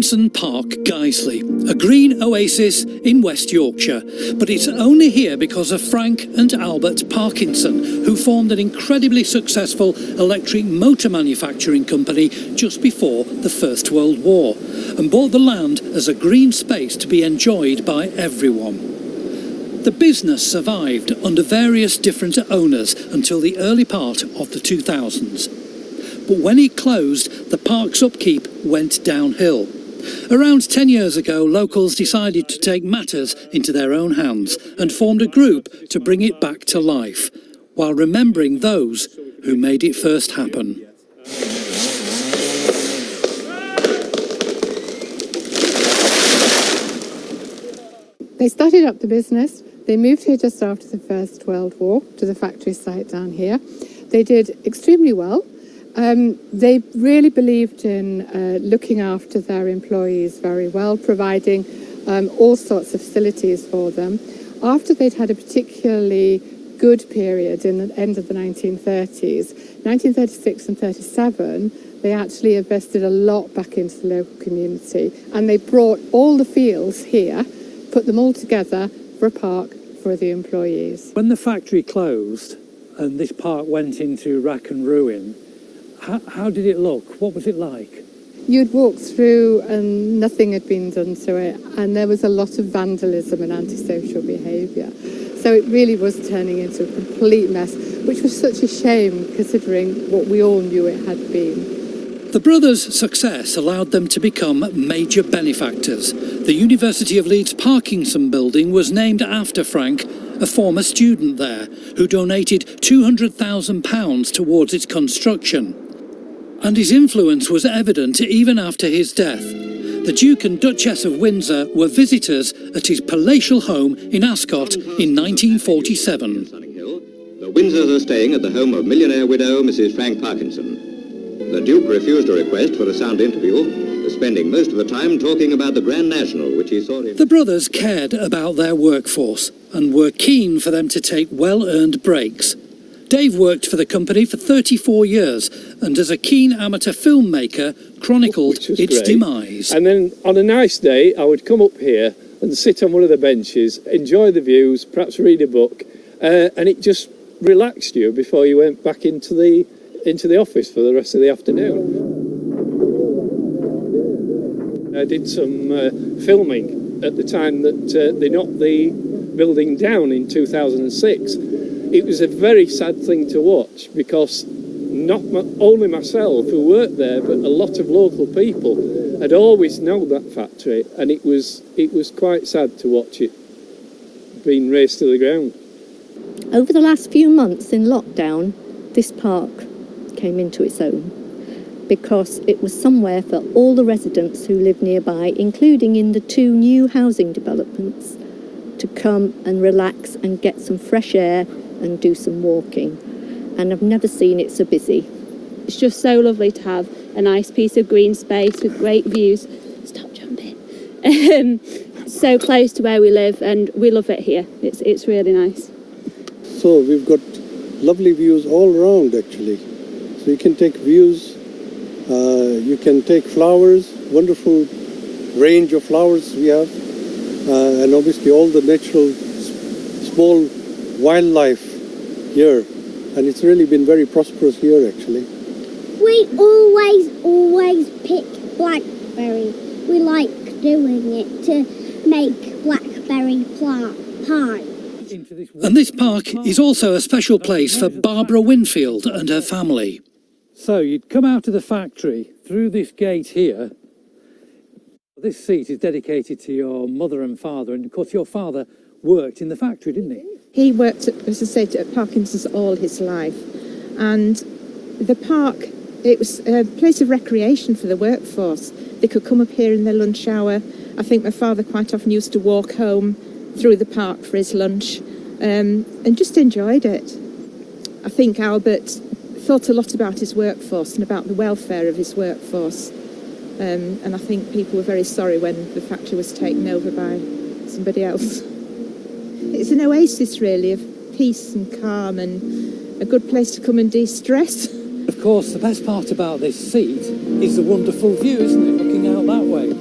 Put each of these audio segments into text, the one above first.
Parkinsons Park, Guiseley, a green oasis in West Yorkshire. But it's only here because of Frank and Albert Parkinson, who formed an incredibly successful electric motor manufacturing company just before the First World War, and bought the land as a green space to be enjoyed by everyone. The business survived under various different owners until the early part of the 2000s. But when it closed, the park's upkeep went downhill. Around 10 years ago, locals decided to take matters into their own hands and formed a group to bring it back to life, while remembering those who made it first happen. They started up the business. They moved here just after the First World War to the factory site down here. They did extremely well. They really believed in looking after their employees very well, providing all sorts of facilities for them. After they'd had a particularly good period in the end of the 1930s, 1936 and 37, they actually invested a lot back into the local community, and they brought all the fields here, put them all together for a park for the employees. When the factory closed and this park went into rack and ruin, how did it look? What was it like? You'd walk through and nothing had been done to it, and there was a lot of vandalism and antisocial behaviour. So it really was turning into a complete mess, which was such a shame considering what we all knew it had been. The brothers' success allowed them to become major benefactors. The University of Leeds Parkinson building was named after Frank, a former student there, who donated £200,000 towards its construction. And his influence was evident even after his death. The Duke and Duchess of Windsor were visitors at his palatial home in Ascot in 1947. The Windsors are staying at the home of millionaire widow Mrs. Frank Parkinson. The Duke refused a request for a sound interview, spending most of the time talking about the Grand National, which he saw in... The brothers cared about their workforce and were keen for them to take well-earned breaks. Dave worked for the company for 34 years and as a keen amateur filmmaker chronicled its demise. And then on a nice day I would come up here and sit on one of the benches, enjoy the views, perhaps read a book, and it just relaxed you before you went back into the office for the rest of the afternoon. I did some filming at the time that they knocked the building down in 2006. It was a very sad thing to watch because not only myself who worked there, but a lot of local people had always known that factory, and it was quite sad to watch it being razed to the ground. Over the last few months in lockdown, this park came into its own because it was somewhere for all the residents who live nearby, including in the 2 new housing developments, to come and relax and get some fresh air and do some walking. And I've never seen it so busy. It's just so lovely to have a nice piece of green space with great views. Stop jumping. So close to where we live, and we love it here. It's really nice. So we've got lovely views all around actually. So you can take views, you can take flowers, wonderful range of flowers we have, and obviously all the natural small wildlife here, and it's really been very prosperous here actually. We always pick blackberry. We like doing it to make blackberry pie. And this park is also a special place for Barbara Winfield and her family. So you'd come out of the factory through this gate here. This seat is dedicated to your mother and father, and of course your father worked in the factory, didn't he? He worked, as I said, at Parkinson's all his life, and the park, it was a place of recreation for the workforce. They could come up here in their lunch hour. I think my father quite often used to walk home through the park for his lunch, and just enjoyed it. I think Albert thought a lot about his workforce and about the welfare of his workforce, and I think people were very sorry when the factory was taken over by somebody else. It's an oasis really of peace and calm, and a good place to come and de-stress. Of course, the best part about this seat is the wonderful view, isn't it, looking out that way?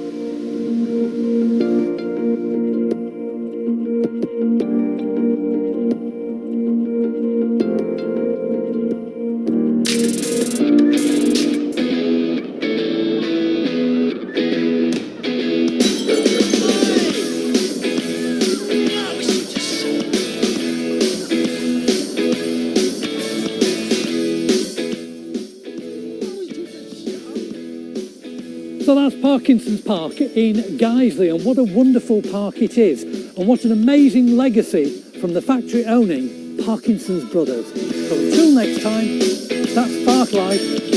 So that's Parkinsons Park in Guiseley, and what a wonderful park it is, and what an amazing legacy from the factory owning Parkinson's brothers. So until next time, that's Park Life.